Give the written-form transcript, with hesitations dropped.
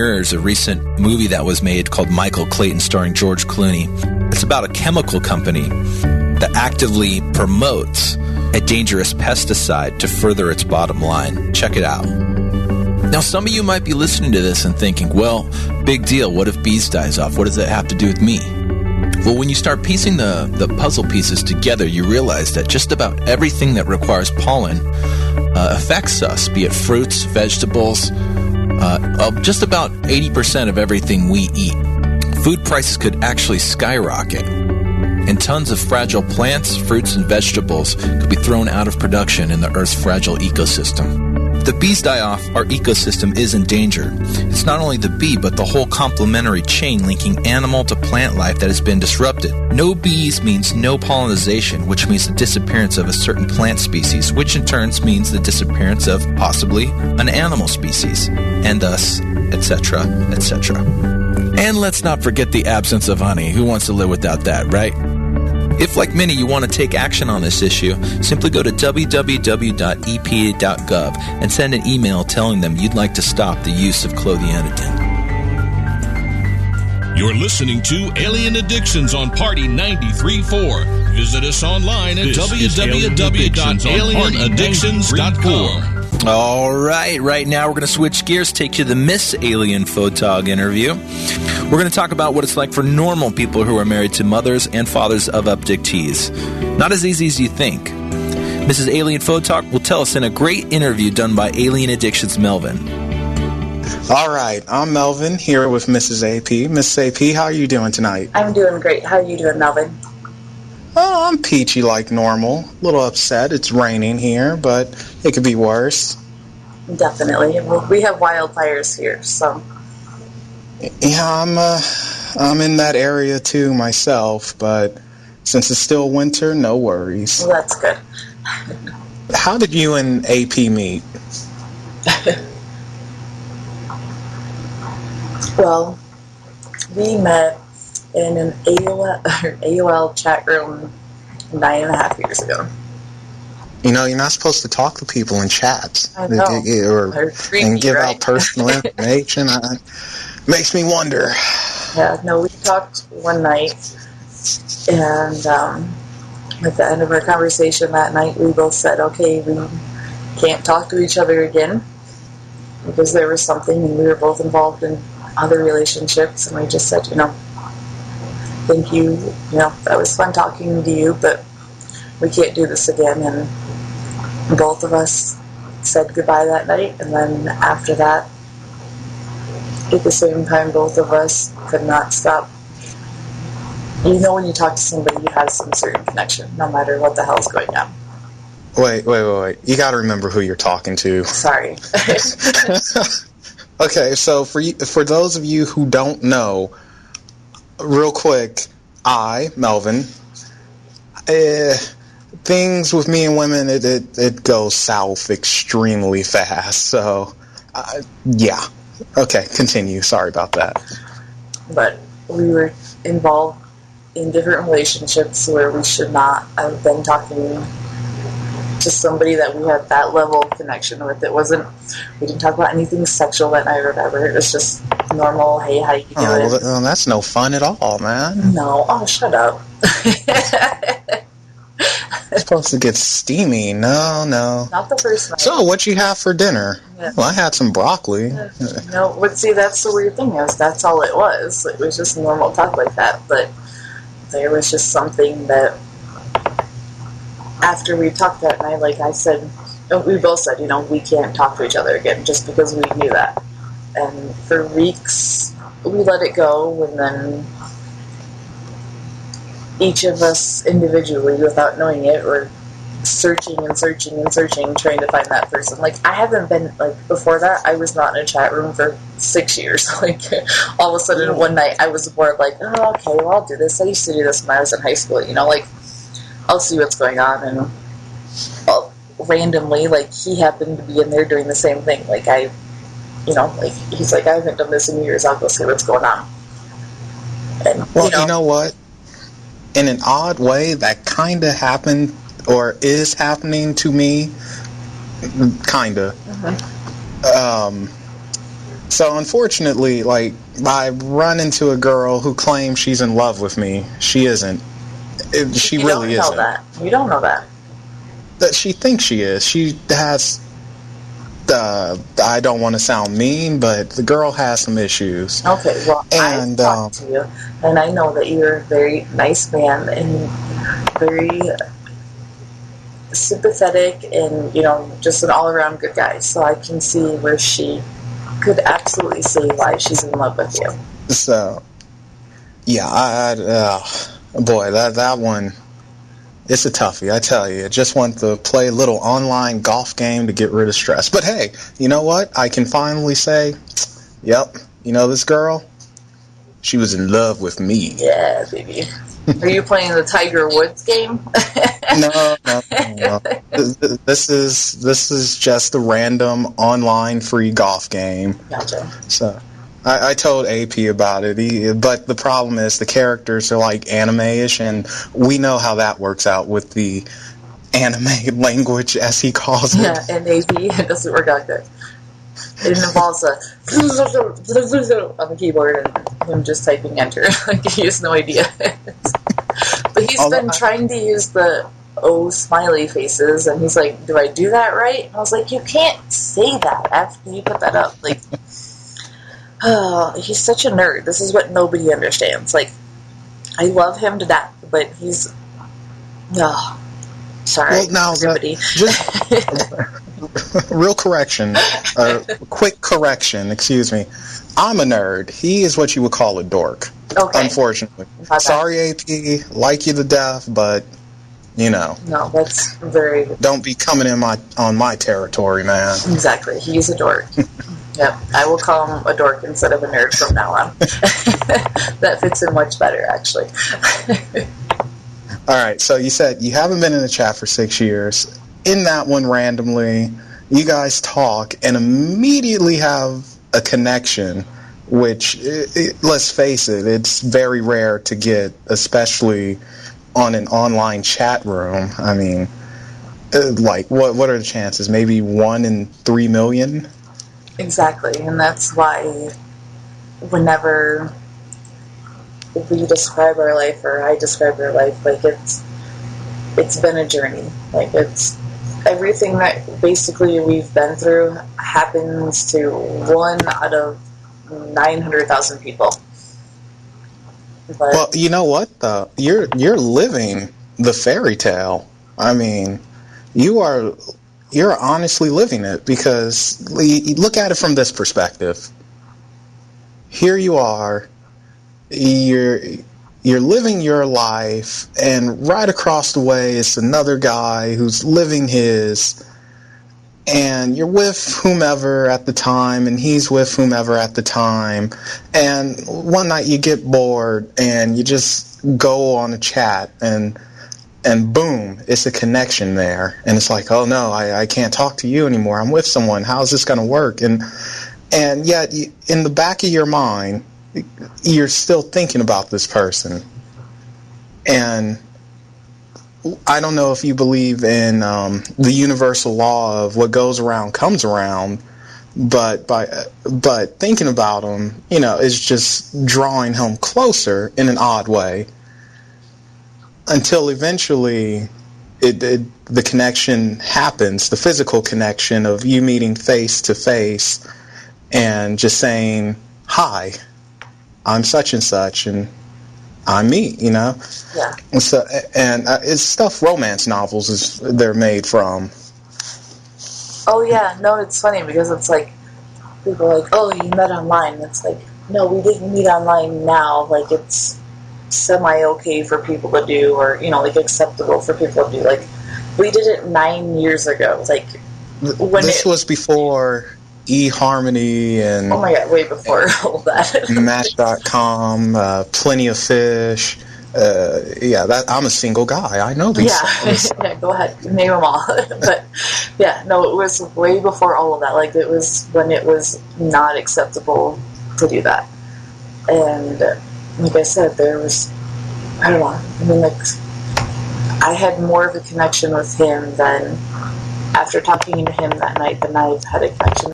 mirrors a recent movie that was made called Michael Clayton starring George Clooney. It's about a chemical company that actively promotes a dangerous pesticide to further its bottom line. Check it out. Now, some of you might be listening to this and thinking, well, big deal. What if bees dies off? What does that have to do with me? Well, when you start piecing the puzzle pieces together, you realize that just about everything that requires pollen affects us, be it fruits, vegetables, just about 80% of everything we eat. Food prices could actually skyrocket, and tons of fragile plants, fruits, and vegetables could be thrown out of production in the Earth's fragile ecosystem. If the bees die off, our ecosystem is in danger. It's not only the bee, but the whole complementary chain linking animal to plant life that has been disrupted. No bees means no pollination, which means the disappearance of a certain plant species, which in turn means the disappearance of possibly an animal species, and thus, etc., etc. And let's not forget the absence of honey. Who wants to live without that, right? If, like many, you want to take action on this issue, simply go to www.epa.gov and send an email telling them you'd like to stop the use of clothianidin. You're listening to Alien Addictions on Party 93.4. Visit us online at www.alienaddictions.com. All right now we're going to switch gears, take you to the Miss Alienphotog interview. We're going to talk about what it's like for normal people who are married to mothers and fathers of abductees. Not as easy as you think. Mrs. Alienphotog will tell us in a great interview done by Alien Addictions' Melvin. All right, I'm Melvin here with Mrs. AP. Mrs. AP, how are you doing tonight? I'm doing great. How are you doing, Melvin? Oh, I'm peachy like normal. A little upset. It's raining here, but it could be worse. Definitely. Well, we have wildfires here, so. Yeah, I'm in that area too myself, but since it's still winter, no worries. Well, that's good. How did you and AP meet? Well, we met in an AOL chat room 9.5 years ago. You know, you're not supposed to talk to people in chats. I know. And give out personal information. Makes me wonder. Yeah, no, we talked one night, and at the end of our conversation that night, we both said, okay, we can't talk to each other again, because there was something, and we were both involved in other relationships, and we just said, thank you, that was fun talking to you, but we can't do this again. And both of us said goodbye that night, and then after that, at the same time, both of us could not stop. When you talk to somebody, you have some certain connection, no matter what the hell's going on. Wait. You gotta remember who you're talking to. Sorry. Okay, so for those of you who don't know, real quick, Melvin, things with me and women, it goes south extremely fast. So, yeah. Okay, continue. Sorry about that. But we were involved in different relationships where we should not have been talking to somebody that we had that level of connection with. We didn't talk about anything sexual that night or whatever. It was just normal, hey, how you doing? Well, that's no fun at all, man. No. Oh, shut up. It's supposed to get steamy. No. Not the first night. So, what you have for dinner? Yeah. Well, I had some broccoli. No, but see, that's the weird thing is that's all it was. It was just normal talk like that. But there was just something that after we talked that night, like I said, we both said, we can't talk to each other again just because we knew that. And for weeks, we let it go, and then each of us individually, without knowing it, were searching, trying to find that person. Like, I haven't been, before that, I was not in a chat room for 6 years. All of a sudden, one night, I was bored, okay, well, I'll do this. I used to do this when I was in high school, I'll see what's going on, and randomly, he happened to be in there doing the same thing. He's like, I haven't done this in years, I'll go see what's going on. And, you know what? In an odd way, that kind of happened, or is happening to me, kind of. Mm-hmm. So unfortunately, like, I run into a girl who claims she's in love with me. She isn't. She really isn't. You don't know that. You don't know that. That she thinks she is. She has. I don't want to sound mean, but the girl has some issues. Okay, well, I've talked to you, and I know that you're a very nice man and very sympathetic and, just an all-around good guy. So I can see where she could absolutely see why she's in love with you. So, yeah, boy, that one, it's a toughie, I tell you. I just want to play a little online golf game to get rid of stress. But hey, you know what? I can finally say, yep, this girl, she was in love with me. Yeah, baby. Are you playing the Tiger Woods game? No. This is just a random online free golf game. Gotcha. So I told AP about it, but the problem is the characters are like anime-ish, and we know how that works out with the anime language, as he calls it. Yeah, and AP, it doesn't work out good. It involves a on the keyboard and him just typing enter. Like, he has no idea. But he's been trying to use the smiley faces, and he's like, do I do that right? And I was like, you can't say that after you put that up. Like, he's such a nerd. This is what nobody understands. Like, I love him to death, but he's... sorry, well, now, everybody. Real correction, quick correction, excuse me. I'm a nerd. He is what you would call a dork. Okay. Unfortunately. Sorry, AP. Like you to death, but, No, that's very... Don't be coming on my territory, man. Exactly. He's a dork. Yep. I will call him a dork instead of a nerd from now on. That fits in much better, actually. All right, so you said you haven't been in the chat for 6 years. In that one, randomly, you guys talk and immediately have a connection, which, let's face it, it's very rare to get, especially on an online chat room. I mean, like, what are the chances? Maybe 1 in 3 million? Exactly, and that's why whenever we describe our life, or I describe our life, like, it's been a journey. Like, it's everything that basically we've been through happens to 1 out of 900,000 people. But, well, you know what, though? You're living the fairy tale. I mean, you're honestly living it, because you look at it from this perspective. Here you are, you're living your life, and right across the way is another guy who's living his, and you're with whomever at the time, and he's with whomever at the time, and one night you get bored, and you just go on a chat, and boom, it's a connection there, and it's like, oh no, I can't talk to you anymore, I'm with someone, how's this going to work? And yet, in the back of your mind, you're still thinking about this person. And I don't know if you believe in the universal law of what goes around comes around, but thinking about them, is just drawing him closer in an odd way, until eventually the connection happens, the physical connection of you meeting face to face and just saying, hi, I'm such and such, and I'm me, Yeah. So, and it's stuff romance novels they're made from. Oh, yeah. No, it's funny, because it's like, people are like, oh, you met online. It's like, no, we didn't meet online now. Like, it's semi-okay for people to do, or, like, acceptable for people to do. Like, we did it 9 years ago. Like, when this was before eHarmony and... Oh my god, way before all that. Match.com, Plenty of Fish. I'm a single guy. I know these things. Yeah, go ahead. Name them all. But, yeah, no, it was way before all of that. Like, it was when it was not acceptable to do that. And, like I said, there was... I don't know. I mean, like... I had more of a connection with him than... After talking to him that night, than I've had a connection